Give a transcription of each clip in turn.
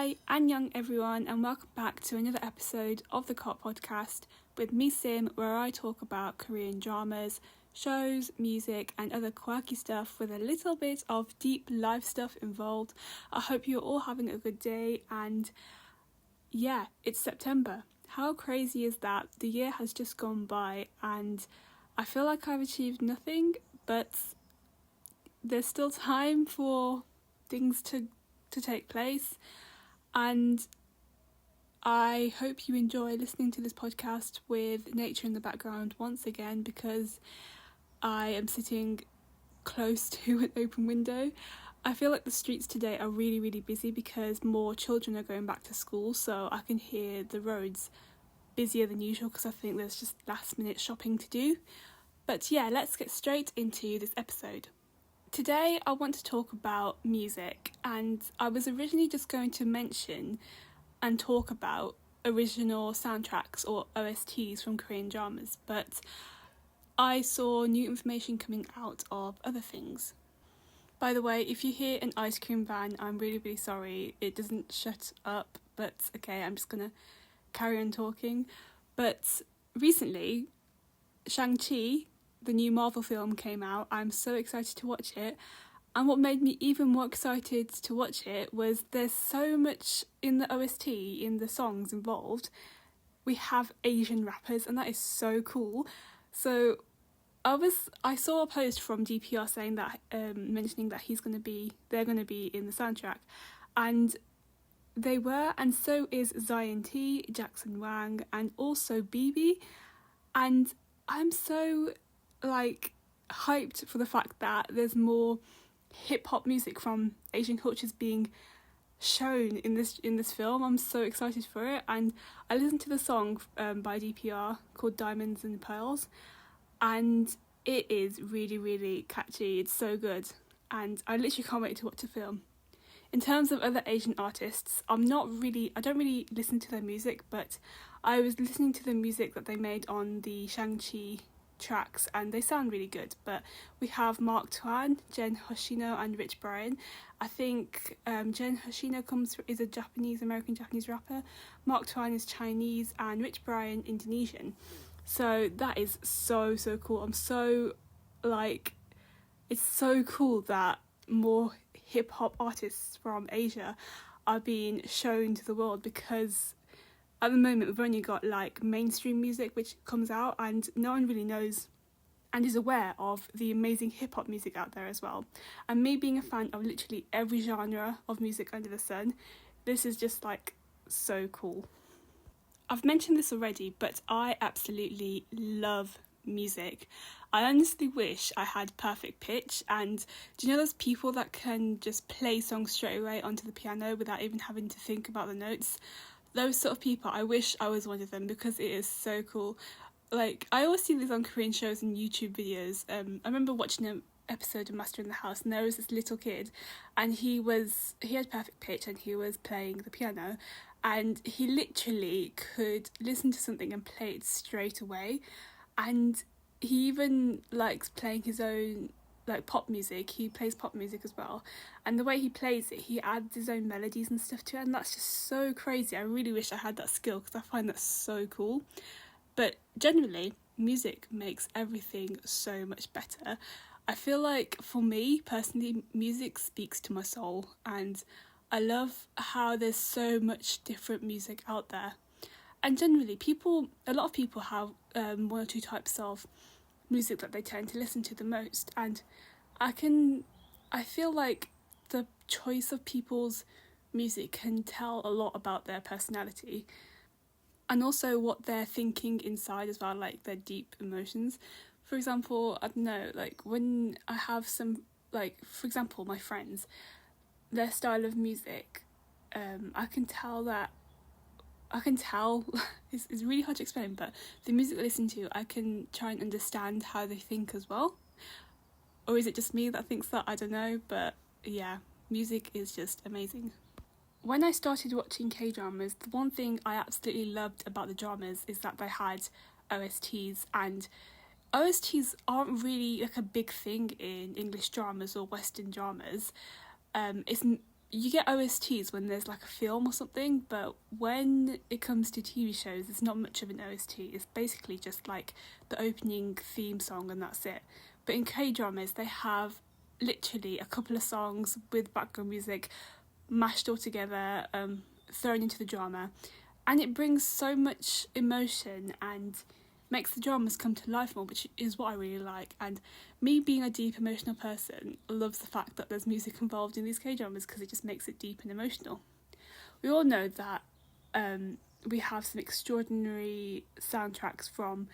Hi, annyeong everyone, and welcome back to another episode of the Cot Podcast with me, Sim, where I talk about Korean dramas, shows, music, and other quirky stuff with a little bit of deep life stuff involved. I hope you're all having a good day, and yeah, it's September. How crazy is that? The year has just gone by, and I feel like I've achieved nothing, but there's still time for things to take place. And I hope you enjoy listening to this podcast with nature in the background once again, because I am sitting close to an open window. I feel like the streets today are really, really busy because more children are going back to school, so I can hear the roads busier than usual because I think there's just last minute shopping to do. But yeah, let's get straight into this episode. Today I want to talk about music, and I was originally just going to mention and talk about original soundtracks or OSTs from Korean dramas, but I saw new information coming out of other things. By the way, if you hear an ice cream van, I'm really, really sorry. It doesn't shut up, but okay, I'm just gonna carry on talking. But recently, Shang-Chi, the new Marvel film, came out. I'm so excited to watch it. And what made me even more excited to watch it was there's so much in the OST, in the songs involved. We have Asian rappers, and that is so cool. So I saw a post from DPR saying that, mentioning that they're gonna be in the soundtrack, and they were, and so is Zion T, Jackson Wang, and also BB, and I'm so hyped for the fact that there's more hip-hop music from Asian cultures being shown in this film. I'm so excited for it, and I listened to the song by DPR called Diamonds and Pearls, and it is really, really catchy. It's so good, and I literally can't wait to watch the film. In terms of other Asian artists, I don't really listen to their music, but I was listening to the music that they made on the Shang-Chi tracks, and they sound really good. But we have Mark Twain, Jen Hoshino, and Rich Brian. I think Jen Hoshino is a American Japanese rapper. Mark Twain is Chinese, and Rich Brian Indonesian. So that is so cool. It's so cool that more hip-hop artists from Asia are being shown to the world, because at the moment we've only got mainstream music which comes out, and no one really knows and is aware of the amazing hip-hop music out there as well. And me being a fan of literally every genre of music under the sun, this is just so cool. I've mentioned this already, but I absolutely love music. I honestly wish I had perfect pitch, and do you know those people that can just play songs straight away onto the piano without even having to think about the notes? Those sort of people, I wish I was one of them, because it is so cool. I always see these on Korean shows and YouTube videos. I remember watching an episode of Master in the House, and there was this little kid, and he had perfect pitch, and he was playing the piano, and he literally could listen to something and play it straight away. And he even likes playing his own pop music. He plays pop music as well, and the way he plays it, he adds his own melodies and stuff to it, and that's just so crazy. I really wish I had that skill, because I find that so cool. But generally, music makes everything so much better. I feel like, for me personally, music speaks to my soul, and I love how there's so much different music out there. And generally, a lot of people have one or two types of music that they tend to listen to the most, and I feel like the choice of people's music can tell a lot about their personality, and also what they're thinking inside as well, their deep emotions. For example, I don't know, when I have some, for example, my friends, their style of music, I can tell it's really hard to explain, but the music I listen to, I can try and understand how they think as well. Or is it just me that thinks that? I don't know, but yeah, music is just amazing. When I started watching K-dramas, the one thing I absolutely loved about the dramas is that they had OSTs, and OSTs aren't really a big thing in English dramas or Western dramas. It's you get OSTs when there's like a film or something, but when it comes to TV shows, there's not much of an OST. It's basically just like the opening theme song and that's it. But in K-dramas, they have literally a couple of songs with background music mashed all together, thrown into the drama, and it brings so much emotion and makes the dramas come to life more, which is what I really like. And me being a deep emotional person loves the fact that there's music involved in these K-dramas because it just makes it deep and emotional. We all know that we have some extraordinary soundtracks from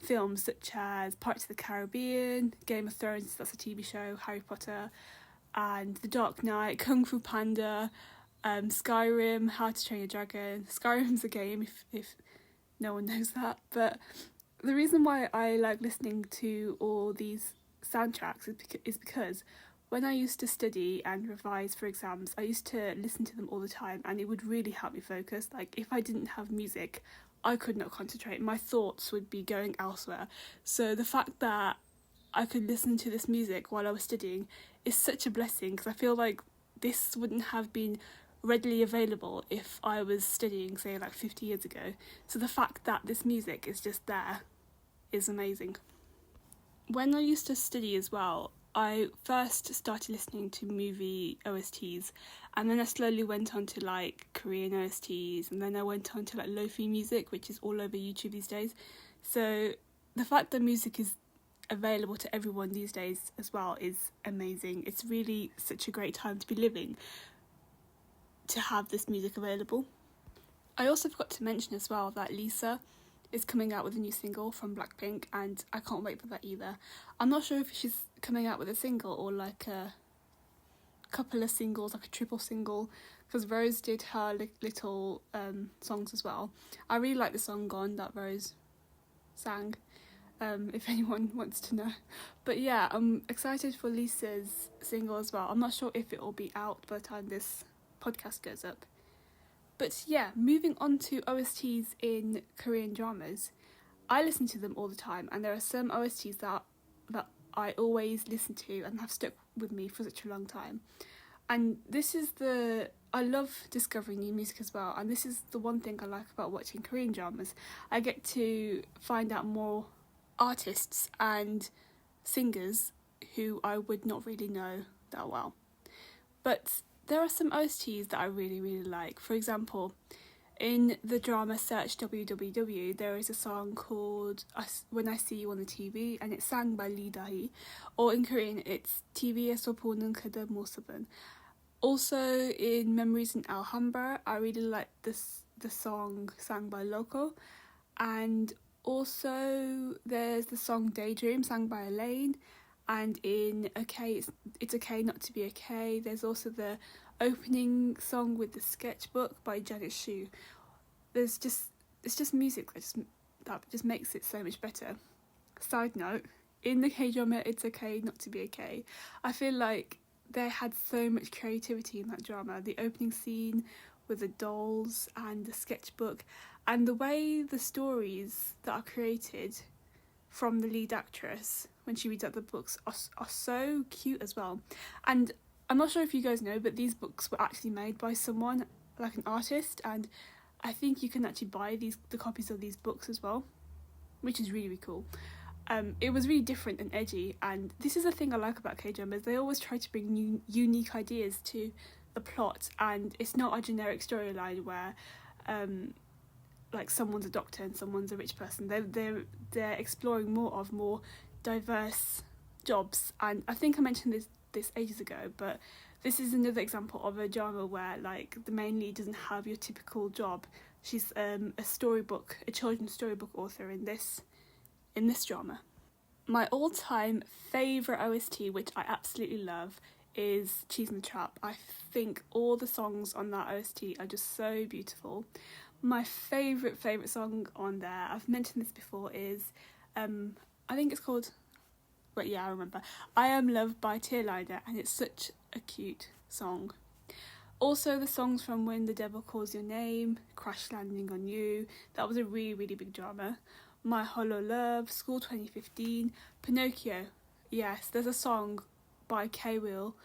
films such as Pirates of the Caribbean, Game of Thrones, that's a TV show, Harry Potter, and The Dark Knight, Kung Fu Panda, Skyrim, How to Train Your Dragon. Skyrim's a game if no one knows that, but the reason why I like listening to all these soundtracks is because when I used to study and revise for exams, I used to listen to them all the time, and it would really help me focus. Like, if I didn't have music, I could not concentrate. My thoughts would be going elsewhere. So the fact that I could listen to this music while I was studying is such a blessing, because I feel like this wouldn't have been readily available if I was studying, say, like 50 years ago. So the fact that this music is just there is amazing. When I used to study as well, I first started listening to movie OSTs, and then I slowly went on to like Korean OSTs, and then I went on to like lo-fi music, which is all over YouTube these days. So the fact that music is available to everyone these days as well is amazing. It's really such a great time to be living, to have this music available. I also forgot to mention as well that Lisa is coming out with a new single from Blackpink, and I can't wait for that either. I'm not sure if she's coming out with a single or like a couple of singles, like a triple single, because Rose did her little songs as well. I really like the song Gone that Rose sang, if anyone wants to know. But yeah, I'm excited for Lisa's single as well. I'm not sure if it will be out by the time this podcast goes up. But yeah, moving on to OSTs in Korean dramas, I listen to them all the time, and there are some OSTs that I always listen to and have stuck with me for such a long time. And I love discovering new music as well, and this is the one thing I like about watching Korean dramas. I get to find out more artists and singers who I would not really know that well. But there are some OSTs that I really, really like. For example, in the drama Search WWW, there is a song called When I See You on the TV, and it's sang by Lee Da-hee, or in Korean, it's TV에서 보는 그대 모습은. Also, in Memories in Alhambra, I really like the song sang by Loco, and also there's the song Daydream sang by Elaine, and in Okay, it's Okay Not to Be Okay, there's also the opening song with the sketchbook by Janet Shu. It's just music that just makes it so much better. Side note, in the K-drama It's Okay Not to Be Okay, I feel like they had so much creativity in that drama. The opening scene with the dolls and the sketchbook, and the way the stories that are created from the lead actress when she reads out the books are so cute as well. And I'm not sure if you guys know, but these books were actually made by someone, like an artist, and I think you can actually buy the copies of these books as well, which is really, really cool. It was really different and edgy, and this is the thing I like about K-dramas. They always try to bring new, unique ideas to the plot, and it's not a generic storyline where like someone's a doctor and someone's a rich person. They're exploring more diverse jobs, and I think I mentioned this ages ago, but this is another example of a drama where like the main lead doesn't have your typical job. She's a children's storybook author in this drama. My all-time favourite OST, which I absolutely love, is Cheese in the Trap. I think all the songs on that OST are just so beautiful. My favourite song on there, I've mentioned this before, is I think it's called, but yeah, I remember, I Am Loved by Tearliner, and it's such a cute song. Also, the songs from When the Devil Calls Your Name, Crash Landing on You, that was a really, really big drama. My Hollow Love, School 2015, Pinocchio. Yes, there's a song by K-Will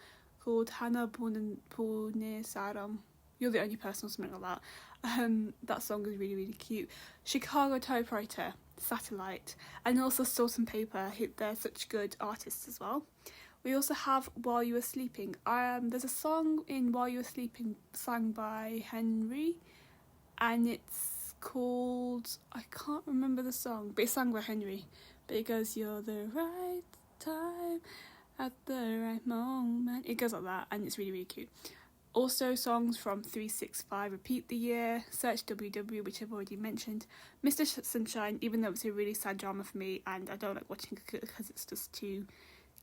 called Hana Pune Saram. You're the only person or something like that. That song is really, really cute. Chicago Typewriter, Satellite, and also Salt and Paper. They're such good artists as well. We also have While You Were Sleeping. There's a song in While You Were Sleeping sung by Henry, and it's called, I can't remember the song, but it's sung by Henry. But it goes, you're the right time at the right moment. It goes like that, and it's really, really cute. Also songs from 365, Repeat the Year, Search WW, which I've already mentioned, Mr. Sunshine, even though it's a really sad drama for me and I don't like watching it because it's just too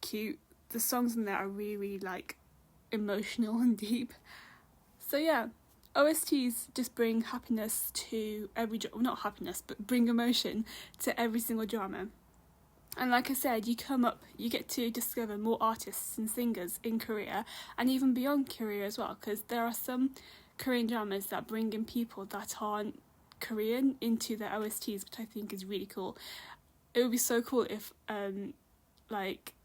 cute. The songs in there are really, really like emotional and deep. So yeah, OSTs just bring happiness to every not happiness, but bring emotion to every single drama. And like I said, you get to discover more artists and singers in Korea and even beyond Korea as well, because there are some Korean dramas that bring in people that aren't Korean into their OSTs, which I think is really cool. It would be so cool if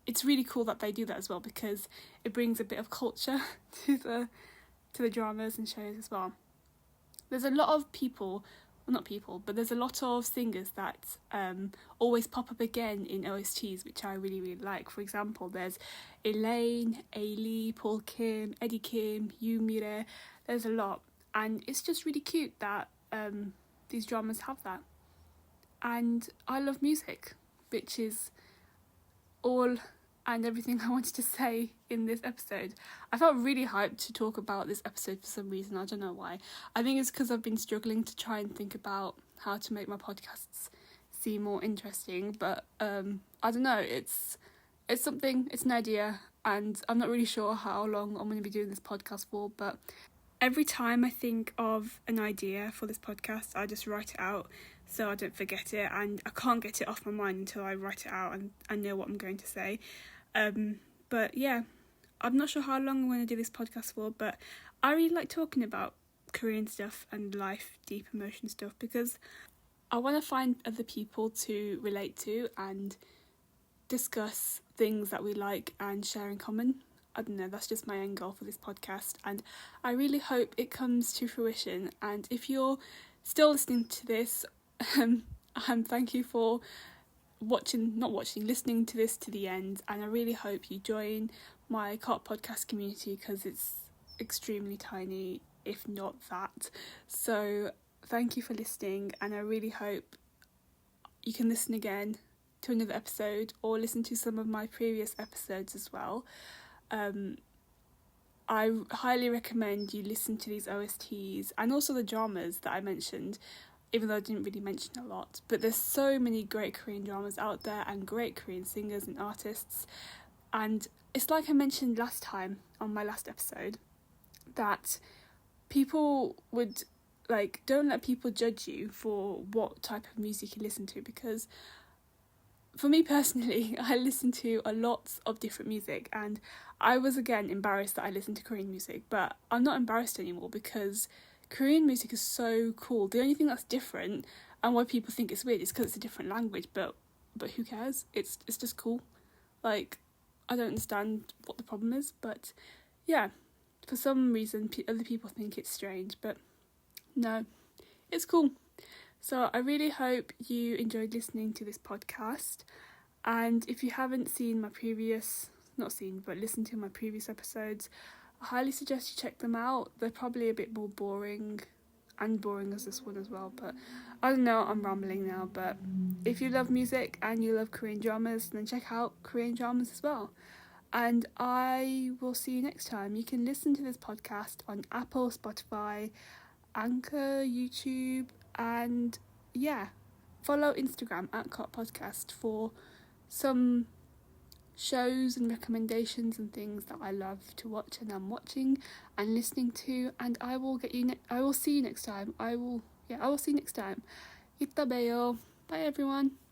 it's really cool that they do that as well, because it brings a bit of culture to the dramas and shows as well. There's a lot of there's a lot of singers that always pop up again in OSTs, which I really, really like. For example, there's Elaine, Ailey, Paul Kim, Eddie Kim, Yoo Mire. There's a lot, and it's just really cute that these dramas have that. And I love music, which is all and everything I wanted to say in this episode. I felt really hyped to talk about this episode for some reason. I don't know why. I think it's because I've been struggling to try and think about how to make my podcasts seem more interesting, but I don't know, it's something, it's an idea, and I'm not really sure how long I'm going to be doing this podcast for, but every time I think of an idea for this podcast, I just write it out so I don't forget it, and I can't get it off my mind until I write it out and I know what I'm going to say. But yeah, I'm not sure how long I'm going to do this podcast for, but I really like talking about Korean stuff and life, deep emotion stuff, because I want to find other people to relate to and discuss things that we like and share in common. I don't know, that's just my end goal for this podcast, and I really hope it comes to fruition. And if you're still listening to this, thank you for listening to this to the end, and I really hope you join my COT podcast community, because it's extremely tiny, if not that. So thank you for listening, and I really hope you can listen again to another episode or listen to some of my previous episodes as well. I highly recommend you listen to these OSTs and also the dramas that I mentioned, even though I didn't really mention a lot. But there's so many great Korean dramas out there and great Korean singers and artists. And it's like I mentioned last time on my last episode, that people would, don't let people judge you for what type of music you listen to, because for me personally, I listen to a lot of different music, and I was again embarrassed that I listened to Korean music, but I'm not embarrassed anymore because Korean music is so cool. The only thing that's different and why people think it's weird is because it's a different language, but who cares? It's just cool. I don't understand what the problem is, but yeah, for some reason other people think it's strange, but no, it's cool. So I really hope you enjoyed listening to this podcast, and if you haven't listened to my previous episodes, I highly suggest you check them out. They're probably a bit more boring as this one as well, but I don't know, I'm rambling now. But if you love music and you love Korean dramas, then check out Korean dramas as well. And I will see you next time. You can listen to this podcast on Apple, Spotify, Anchor, YouTube, and yeah, follow Instagram at COT Podcast for some shows and recommendations and things that I love to watch and I'm watching and listening to. And I will see you next time. I will see you next time. 이따 봬요. Bye everyone.